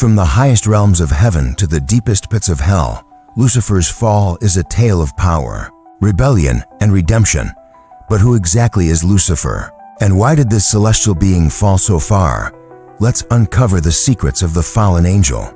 From the highest realms of heaven to the deepest pits of hell, Lucifer's fall is a tale of power, rebellion, and redemption. But who exactly is Lucifer? And why did this celestial being fall so far? Let's uncover the secrets of the fallen angel.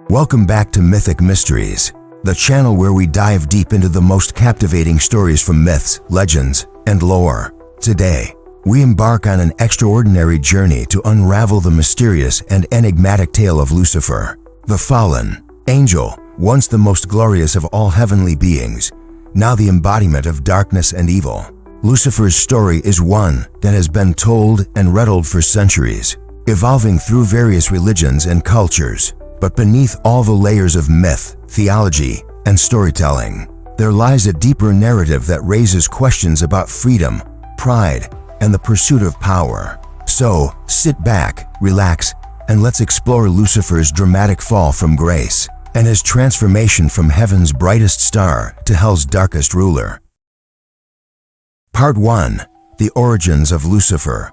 Welcome back to Mythic Mysteries, the channel where we dive deep into the most captivating stories from myths, legends, and lore. Today, we embark on an extraordinary journey to unravel the mysterious and enigmatic tale of Lucifer, the fallen angel, once the most glorious of all heavenly beings, now the embodiment of darkness and evil. Lucifer's story is one that has been told and retold for centuries, evolving through various religions and cultures. But beneath all the layers of myth, theology, and storytelling, there lies a deeper narrative that raises questions about freedom, pride, and the pursuit of power. So, sit back, relax, and let's explore Lucifer's dramatic fall from grace and his transformation from heaven's brightest star to hell's darkest ruler. Part 1. The Origins of Lucifer.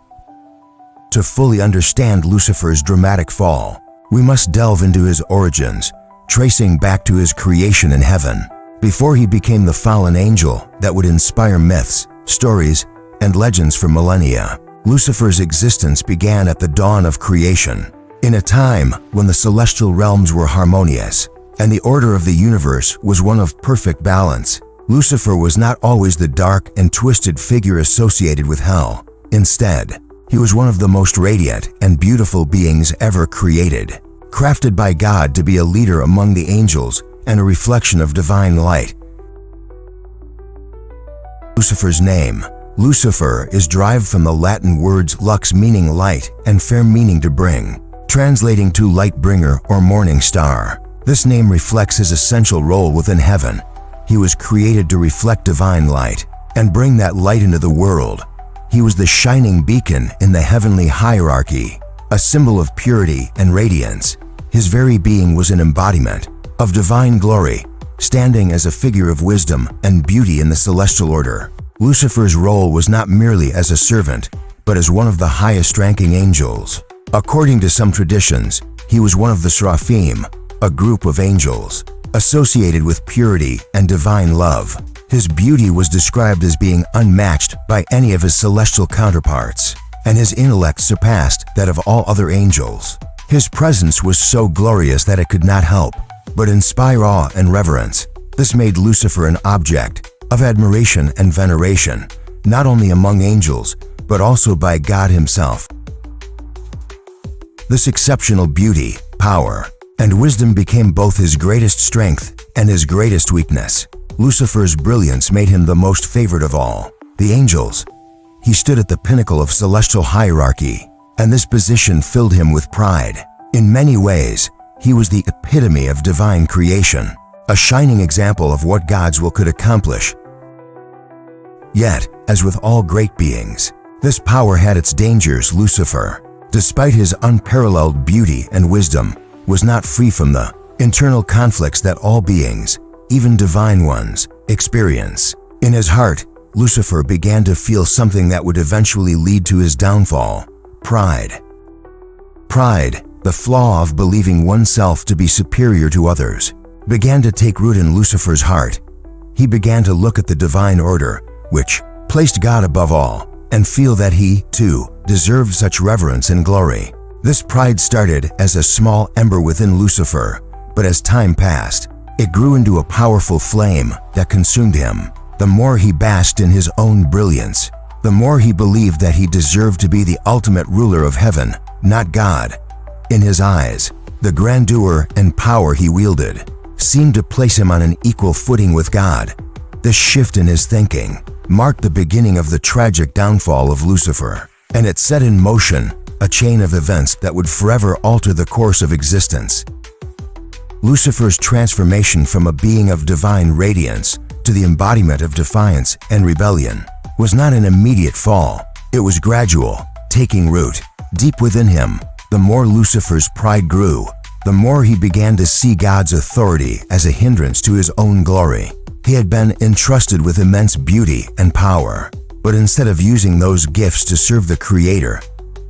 To fully understand Lucifer's dramatic fall, we must delve into his origins, tracing back to his creation in heaven. Before he became the fallen angel that would inspire myths, stories, and legends for millennia, Lucifer's existence began at the dawn of creation. In a time when the celestial realms were harmonious and the order of the universe was one of perfect balance, Lucifer was not always the dark and twisted figure associated with hell. Instead, he was one of the most radiant and beautiful beings ever created, crafted by God to be a leader among the angels and a reflection of divine light. Lucifer's name, Lucifer, is derived from the Latin words lux, meaning light, and fer, meaning to bring, translating to light bringer or morning star. This name reflects his essential role within heaven. He was created to reflect divine light and bring that light into the world. He was the shining beacon in the heavenly hierarchy, a symbol of purity and radiance. His very being was an embodiment of divine glory, standing as a figure of wisdom and beauty in the celestial order. Lucifer's role was not merely as a servant, but as one of the highest-ranking angels. According to some traditions, he was one of the seraphim, a group of angels associated with purity and divine love. His beauty was described as being unmatched by any of his celestial counterparts, and his intellect surpassed that of all other angels. His presence was so glorious that it could not help but inspire awe and reverence. This made Lucifer an object of admiration and veneration, not only among angels, but also by God himself. This exceptional beauty, power, and wisdom became both his greatest strength and his greatest weakness. Lucifer's brilliance made him the most favored of all the angels. He stood at the pinnacle of celestial hierarchy, and this position filled him with pride. In many ways, he was the epitome of divine creation, a shining example of what God's will could accomplish. Yet, as with all great beings, this power had its dangers. Lucifer, despite his unparalleled beauty and wisdom, was not free from the internal conflicts that all beings, even divine ones, experience. In his heart, Lucifer began to feel something that would eventually lead to his downfall: pride. Pride, the flaw of believing oneself to be superior to others, began to take root in Lucifer's heart. He began to look at the divine order, which placed God above all, and feel that he, too, deserved such reverence and glory. This pride started as a small ember within Lucifer, but as time passed, it grew into a powerful flame that consumed him. The more he basked in his own brilliance, the more he believed that he deserved to be the ultimate ruler of heaven, not God. In his eyes, the grandeur and power he wielded seemed to place him on an equal footing with God. This shift in his thinking marked the beginning of the tragic downfall of Lucifer, and it set in motion a chain of events that would forever alter the course of existence. Lucifer's transformation from a being of divine radiance to the embodiment of defiance and rebellion was not an immediate fall. It was gradual, taking root deep within him. The more Lucifer's pride grew, the more he began to see God's authority as a hindrance to his own glory. He had been entrusted with immense beauty and power, but instead of using those gifts to serve the Creator,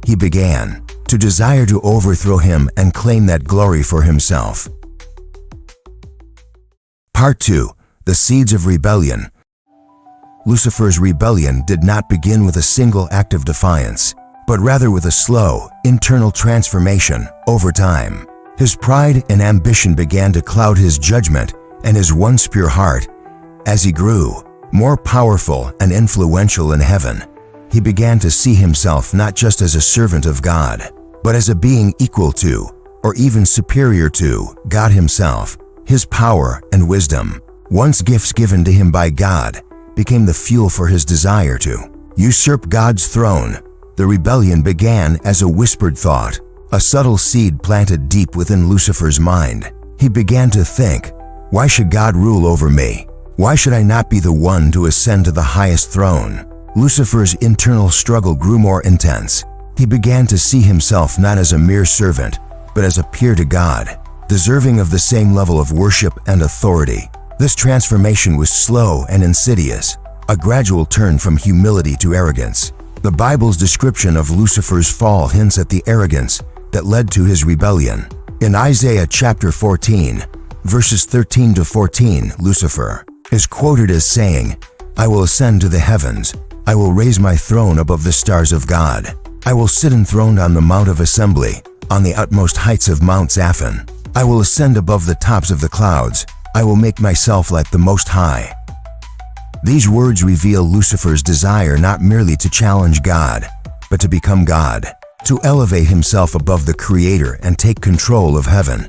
he began to desire to overthrow him and claim that glory for himself. Part 2. The Seeds of Rebellion. Lucifer's rebellion did not begin with a single act of defiance, but rather with a slow, internal transformation over time. His pride and ambition began to cloud his judgment and his once pure heart. As he grew more powerful and influential in heaven, he began to see himself not just as a servant of God, but as a being equal to, or even superior to, God himself. His power and wisdom, once gifts given to him by God, became the fuel for his desire to usurp God's throne. The rebellion began as a whispered thought, a subtle seed planted deep within Lucifer's mind. He began to think, why should God rule over me? Why should I not be the one to ascend to the highest throne? Lucifer's internal struggle grew more intense. He began to see himself not as a mere servant, but as a peer to God, deserving of the same level of worship and authority. This transformation was slow and insidious, a gradual turn from humility to arrogance. The Bible's description of Lucifer's fall hints at the arrogance that led to his rebellion. In Isaiah chapter 14, verses 13 to 14, Lucifer is quoted as saying, "I will ascend to the heavens. I will raise my throne above the stars of God. I will sit enthroned on the Mount of Assembly, on the utmost heights of Mount Zaphon. I will ascend above the tops of the clouds. I will make myself like the Most High." These words reveal Lucifer's desire not merely to challenge God, but to become God, to elevate himself above the Creator and take control of heaven.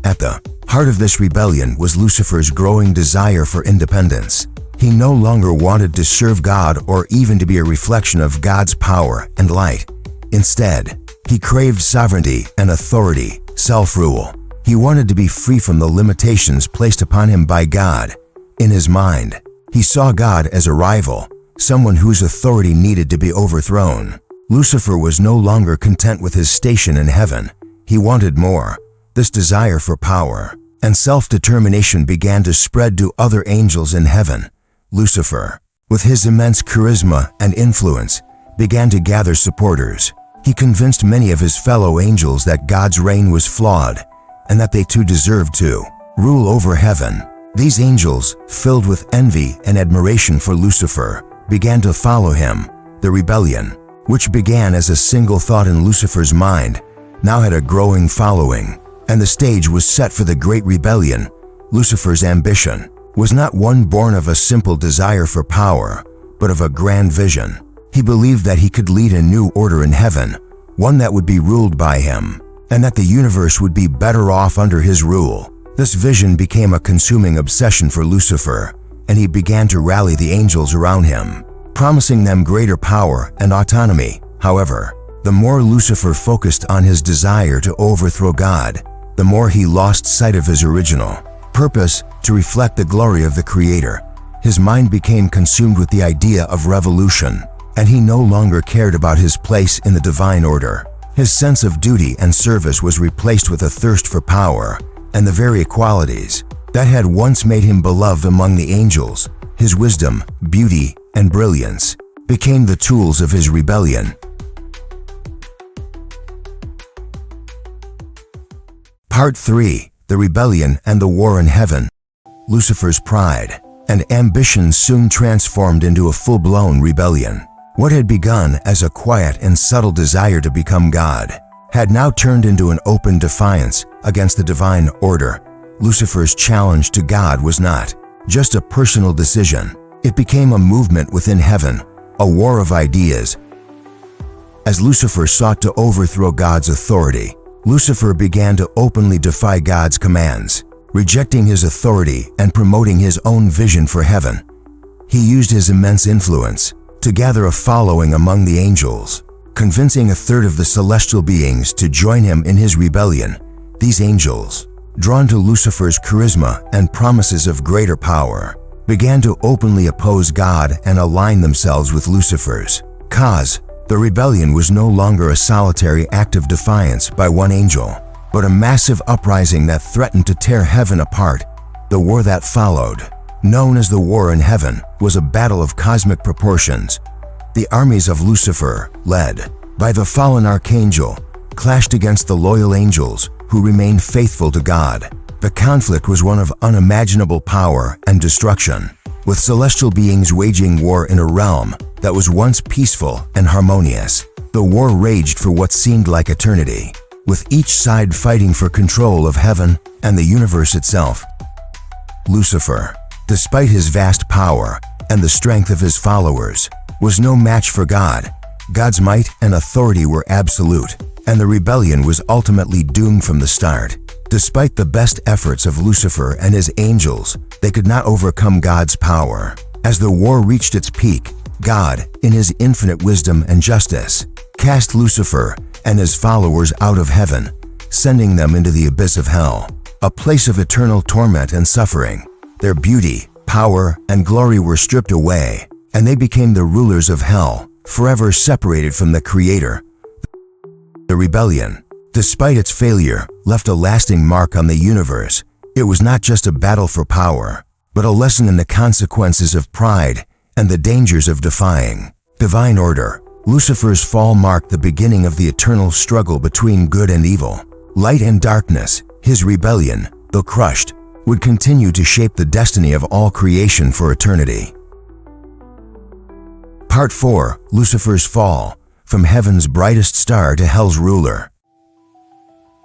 At the heart of this rebellion was Lucifer's growing desire for independence. He no longer wanted to serve God or even to be a reflection of God's power and light. Instead, he craved sovereignty and authority, self-rule. He wanted to be free from the limitations placed upon him by God. In his mind, he saw God as a rival, someone whose authority needed to be overthrown. Lucifer was no longer content with his station in heaven. He wanted more. This desire for power and self-determination began to spread to other angels in heaven. Lucifer, with his immense charisma and influence, began to gather supporters. He convinced many of his fellow angels that God's reign was flawed and that they too deserved to rule over heaven. These angels, filled with envy and admiration for Lucifer, began to follow him. The rebellion, which began as a single thought in Lucifer's mind, now had a growing following, and the stage was set for the great rebellion. Lucifer's ambition was not one born of a simple desire for power, but of a grand vision. He believed that he could lead a new order in heaven, one that would be ruled by him, and that the universe would be better off under his rule. This vision became a consuming obsession for Lucifer, and he began to rally the angels around him, promising them greater power and autonomy. However, the more Lucifer focused on his desire to overthrow God, the more he lost sight of his original purpose to reflect the glory of the Creator. His mind became consumed with the idea of revolution, and he no longer cared about his place in the divine order. His sense of duty and service was replaced with a thirst for power and the very qualities that had once made him beloved among the angels. His wisdom, beauty, and brilliance became the tools of his rebellion. Part 3. The Rebellion and the War in Heaven. Lucifer's pride and ambition soon transformed into a full-blown rebellion. What had begun as a quiet and subtle desire to become God had now turned into an open defiance against the divine order. Lucifer's challenge to God was not just a personal decision. It became a movement within heaven, a war of ideas. As Lucifer sought to overthrow God's authority, Lucifer began to openly defy God's commands, rejecting his authority and promoting his own vision for heaven. He used his immense influence to gather a following among the angels, convincing a third of the celestial beings to join him in his rebellion. These angels, drawn to Lucifer's charisma and promises of greater power, began to openly oppose God and align themselves with Lucifer's cause. The rebellion was no longer a solitary act of defiance by one angel, but a massive uprising that threatened to tear heaven apart. The war that followed, known as the War in Heaven, was a battle of cosmic proportions. The armies of Lucifer, led by the fallen archangel, clashed against the loyal angels who remained faithful to God. The conflict was one of unimaginable power and destruction, with celestial beings waging war in a realm that was once peaceful and harmonious. The war raged for what seemed like eternity, with each side fighting for control of heaven and the universe itself. Lucifer, despite his vast power and the strength of his followers, was no match for God. God's might and authority were absolute, and the rebellion was ultimately doomed from the start. Despite the best efforts of Lucifer and his angels, they could not overcome God's power. As the war reached its peak, God, in his infinite wisdom and justice, cast Lucifer and his followers out of heaven, sending them into the abyss of hell, a place of eternal torment and suffering. Their beauty, power, and glory were stripped away, and they became the rulers of hell, forever separated from the Creator. The rebellion, despite its failure, left a lasting mark on the universe. It was not just a battle for power, but a lesson in the consequences of pride and the dangers of defying divine order. Lucifer's fall marked the beginning of the eternal struggle between good and evil. Light and darkness, his rebellion, though crushed, would continue to shape the destiny of all creation for eternity. Part 4. Lucifer's Fall, from heaven's brightest star to hell's ruler.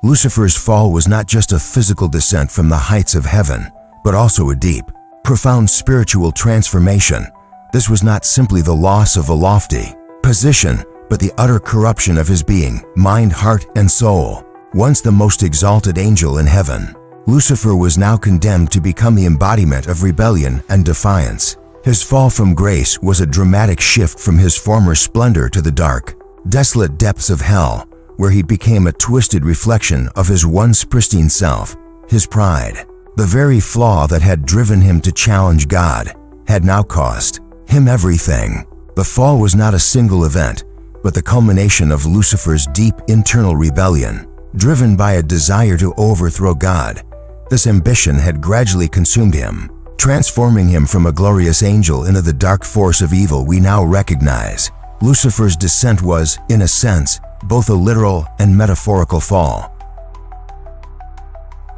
Lucifer's fall was not just a physical descent from the heights of heaven, but also a deep, profound spiritual transformation. This was not simply the loss of a lofty position, but the utter corruption of his being, mind, heart, and soul. Once the most exalted angel in heaven, Lucifer was now condemned to become the embodiment of rebellion and defiance. His fall from grace was a dramatic shift from his former splendor to the dark, desolate depths of hell, where he became a twisted reflection of his once pristine self. His pride, the very flaw that had driven him to challenge God, had now cost him everything. The fall was not a single event, but the culmination of Lucifer's deep internal rebellion. Driven by a desire to overthrow God, this ambition had gradually consumed him, transforming him from a glorious angel into the dark force of evil we now recognize. Lucifer's descent was, in a sense, both a literal and metaphorical fall.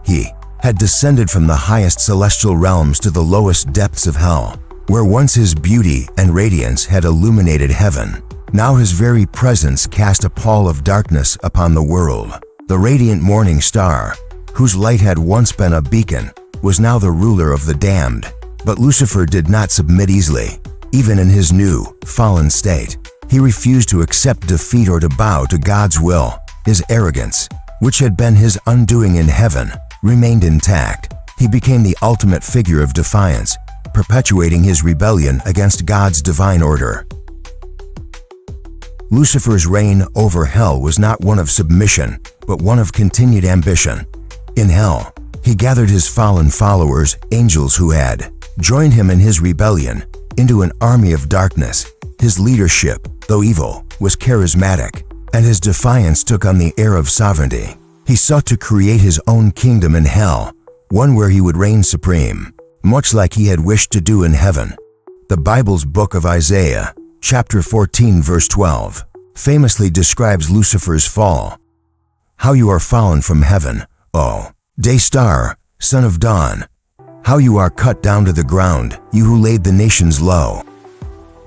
He had descended from the highest celestial realms to the lowest depths of hell, where once his beauty and radiance had illuminated heaven. Now his very presence cast a pall of darkness upon the world. The radiant morning star, whose light had once been a beacon, was now the ruler of the damned. But Lucifer did not submit easily. Even in his new, fallen state, he refused to accept defeat or to bow to God's will. His arrogance, which had been his undoing in heaven, remained intact. He became the ultimate figure of defiance, perpetuating his rebellion against God's divine order. Lucifer's reign over hell was not one of submission, but one of continued ambition. In hell, he gathered his fallen followers, angels who had joined him in his rebellion, into an army of darkness. His leadership, though evil, was charismatic, and his defiance took on the air of sovereignty. He sought to create his own kingdom in hell, one where he would reign supreme, much like he had wished to do in heaven. The Bible's book of Isaiah, chapter 14, verse 12, famously describes Lucifer's fall. How you are fallen from heaven, O day star, son of dawn! How you are cut down to the ground, you who laid the nations low.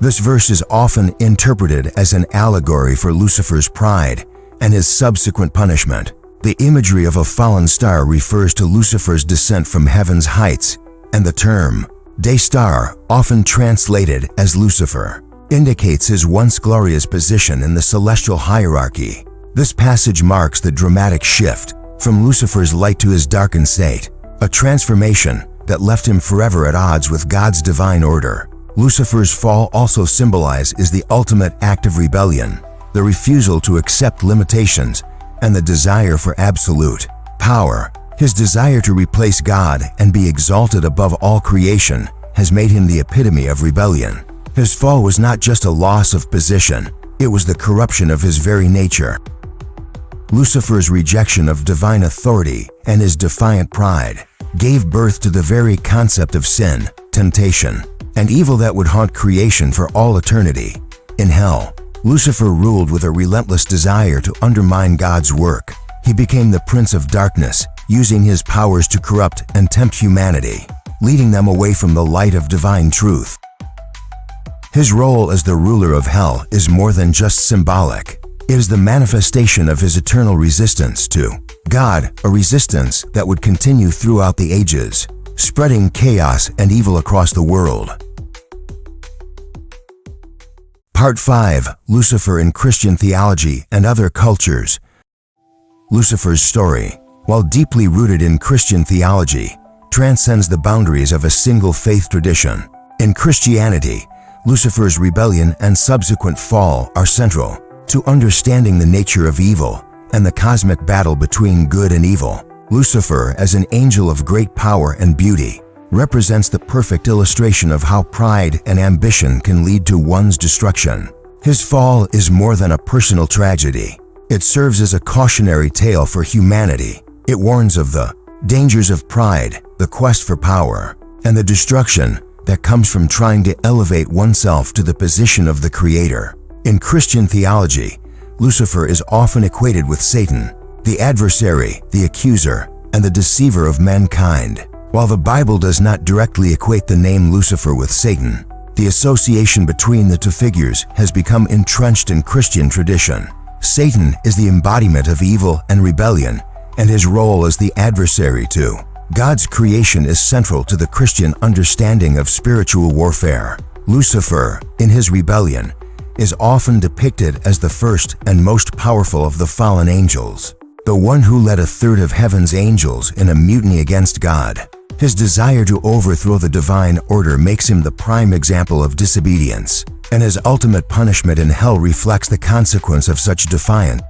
This verse is often interpreted as an allegory for Lucifer's pride and his subsequent punishment. The imagery of a fallen star refers to Lucifer's descent from heaven's heights, and the term day star, often translated as Lucifer, indicates his once glorious position in the celestial hierarchy. This passage marks the dramatic shift from Lucifer's light to his darkened state, a transformation that left him forever at odds with God's divine order. Lucifer's fall also symbolizes the ultimate act of rebellion, the refusal to accept limitations and the desire for absolute power. His desire to replace God and be exalted above all creation has made him the epitome of rebellion. His fall was not just a loss of position, it was the corruption of his very nature. Lucifer's rejection of divine authority and his defiant pride gave birth to the very concept of sin, temptation, and evil that would haunt creation for all eternity. In hell, Lucifer ruled with a relentless desire to undermine God's work. He became the prince of darkness, using his powers to corrupt and tempt humanity, leading them away from the light of divine truth. His role as the ruler of hell is more than just symbolic. It is the manifestation of his eternal resistance to God, a resistance that would continue throughout the ages, spreading chaos and evil across the world. Part 5. Lucifer in Christian Theology and Other Cultures. Lucifer's story, while deeply rooted in Christian theology, transcends the boundaries of a single faith tradition. In Christianity, Lucifer's rebellion and subsequent fall are central to understanding the nature of evil and the cosmic battle between good and evil. Lucifer, as an angel of great power and beauty, represents the perfect illustration of how pride and ambition can lead to one's destruction. His fall is more than a personal tragedy. It serves as a cautionary tale for humanity. It warns of the dangers of pride, the quest for power, and the destruction that comes from trying to elevate oneself to the position of the Creator. In Christian theology, Lucifer is often equated with Satan, the adversary, the accuser, and the deceiver of mankind. While the Bible does not directly equate the name Lucifer with Satan, the association between the two figures has become entrenched in Christian tradition. Satan is the embodiment of evil and rebellion, and his role as the adversary to God's creation is central to the Christian understanding of spiritual warfare. Lucifer, in his rebellion, is often depicted as the first and most powerful of the fallen angels, the one who led a third of heaven's angels in a mutiny against God. His desire to overthrow the divine order makes him the prime example of disobedience, and his ultimate punishment in hell reflects the consequence of such defiance.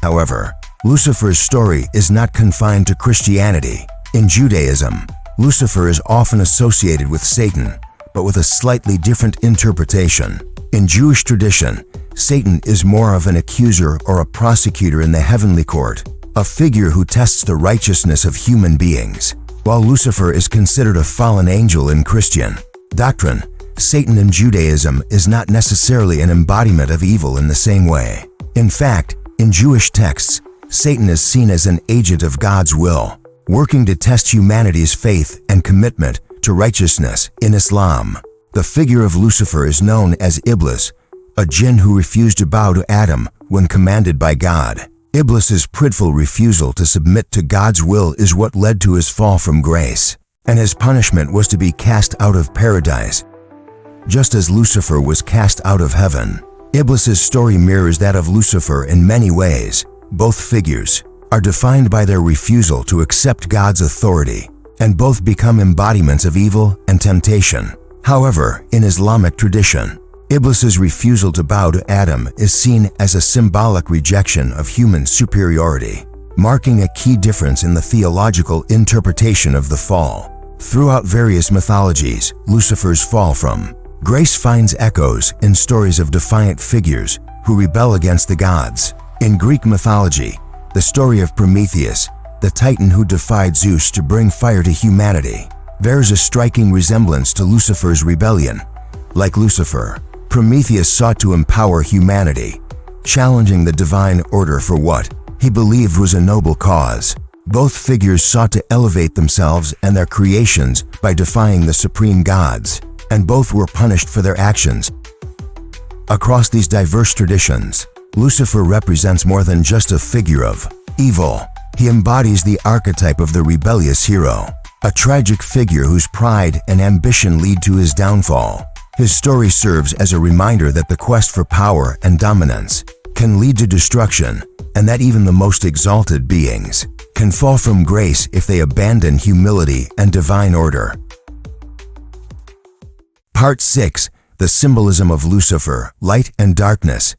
However, Lucifer's story is not confined to Christianity. In Judaism, Lucifer is often associated with Satan, but with a slightly different interpretation. In Jewish tradition, Satan is more of an accuser or a prosecutor in the heavenly court, a figure who tests the righteousness of human beings. While Lucifer is considered a fallen angel in Christian doctrine, Satan in Judaism is not necessarily an embodiment of evil in the same way. In fact, in Jewish texts, Satan is seen as an agent of God's will, working to test humanity's faith and commitment to righteousness. In Islam, the figure of Lucifer is known as Iblis, a jinn who refused to bow to Adam when commanded by God. Iblis's prideful refusal to submit to God's will is what led to his fall from grace, and his punishment was to be cast out of paradise. Just as Lucifer was cast out of heaven, Iblis's story mirrors that of Lucifer in many ways. Both figures are defined by their refusal to accept God's authority, and both become embodiments of evil and temptation. However, in Islamic tradition, Iblis's refusal to bow to Adam is seen as a symbolic rejection of human superiority, marking a key difference in the theological interpretation of the fall. Throughout various mythologies, Lucifer's fall from grace finds echoes in stories of defiant figures who rebel against the gods. In Greek mythology, the story of Prometheus, the titan who defied Zeus to bring fire to humanity, bears a striking resemblance to Lucifer's rebellion. Like Lucifer, Prometheus sought to empower humanity, challenging the divine order for what he believed was a noble cause. Both figures sought to elevate themselves and their creations by defying the supreme gods, and both were punished for their actions. Across these diverse traditions, Lucifer represents more than just a figure of evil. He embodies the archetype of the rebellious hero, a tragic figure whose pride and ambition lead to his downfall. His story serves as a reminder that the quest for power and dominance can lead to destruction, and that even the most exalted beings can fall from grace if they abandon humility and divine order. Part 6. The Symbolism of Lucifer, Light and Darkness.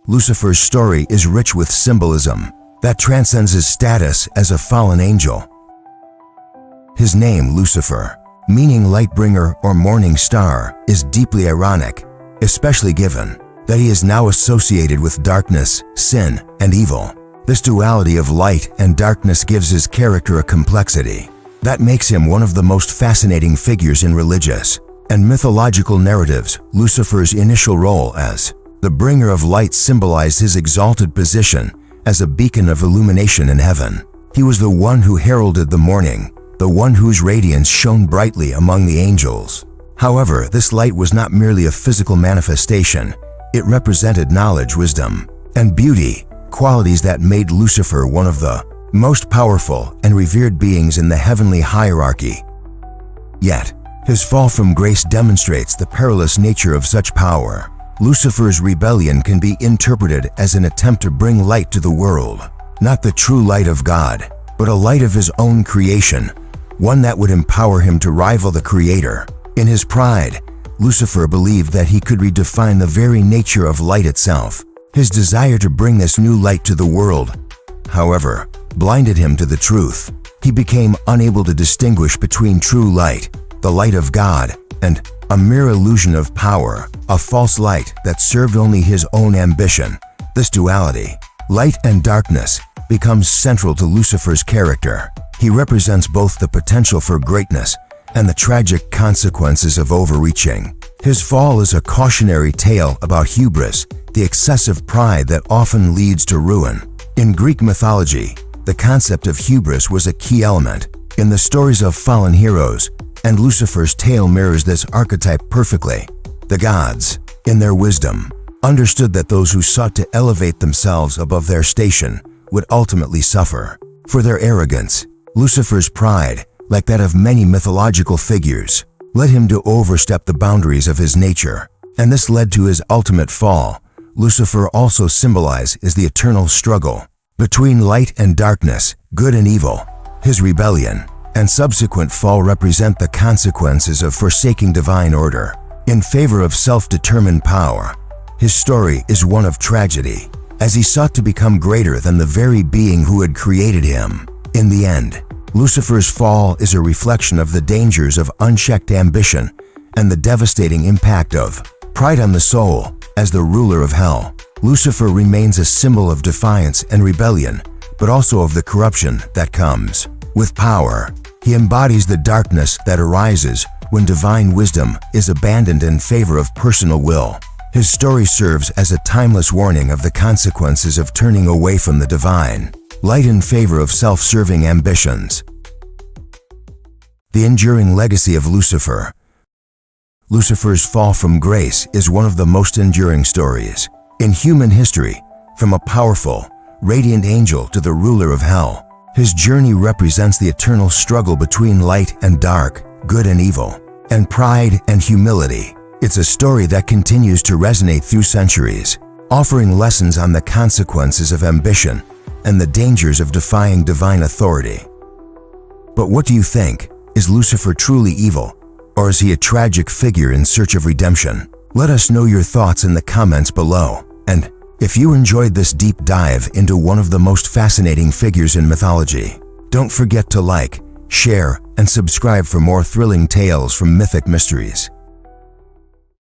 Lucifer's story is rich with symbolism that transcends his status as a fallen angel. His name, Lucifer, meaning light-bringer or morning star, is deeply ironic, especially given that he is now associated with darkness, sin, and evil. This duality of light and darkness gives his character a complexity that makes him one of the most fascinating figures in religious and mythological narratives. Lucifer's initial role as The bringer of light symbolized his exalted position as a beacon of illumination in heaven. He was the one who heralded the morning, the one whose radiance shone brightly among the angels. However, this light was not merely a physical manifestation. It represented knowledge, wisdom, and beauty, qualities that made Lucifer one of the most powerful and revered beings in the heavenly hierarchy. Yet, his fall from grace demonstrates the perilous nature of such power. Lucifer's rebellion can be interpreted as an attempt to bring light to the world, not the true light of God, but a light of his own creation, one that would empower him to rival the Creator. In his pride, Lucifer believed that he could redefine the very nature of light itself. His desire to bring this new light to the world, however, blinded him to the truth. He became unable to distinguish between true light, the light of God, and a mere illusion of power, a false light that served only his own ambition. This duality, light and darkness, becomes central to Lucifer's character. He represents both the potential for greatness and the tragic consequences of overreaching. His fall is a cautionary tale about hubris, the excessive pride that often leads to ruin. In Greek mythology, the concept of hubris was a key element. In the stories of fallen heroes, and Lucifer's tale mirrors this archetype perfectly. The gods, in their wisdom, understood that those who sought to elevate themselves above their station would ultimately suffer. For their arrogance, Lucifer's pride, like that of many mythological figures, led him to overstep the boundaries of his nature, and this led to his ultimate fall. Lucifer also symbolizes the eternal struggle between light and darkness, good and evil. His rebellion and subsequent fall represent the consequences of forsaking divine order in favor of self-determined power. His story is one of tragedy, as he sought to become greater than the very being who had created him. In the end, Lucifer's fall is a reflection of the dangers of unchecked ambition and the devastating impact of pride on the soul. As the ruler of hell, Lucifer remains a symbol of defiance and rebellion, but also of the corruption that comes with power. He embodies the darkness that arises when divine wisdom is abandoned in favor of personal will. His story serves as a timeless warning of the consequences of turning away from the divine light in favor of self-serving ambitions. The enduring legacy of Lucifer. Lucifer's fall from grace is one of the most enduring stories in human history. From a powerful, radiant angel to the ruler of hell, his journey represents the eternal struggle between light and dark, good and evil, and pride and humility. It's a story that continues to resonate through centuries, offering lessons on the consequences of ambition and the dangers of defying divine authority. But what do you think? Is Lucifer truly evil, or is he a tragic figure in search of redemption? Let us know your thoughts in the comments below. And if you enjoyed this deep dive into one of the most fascinating figures in mythology, don't forget to like, share, and subscribe for more thrilling tales from Mythic Mysteries.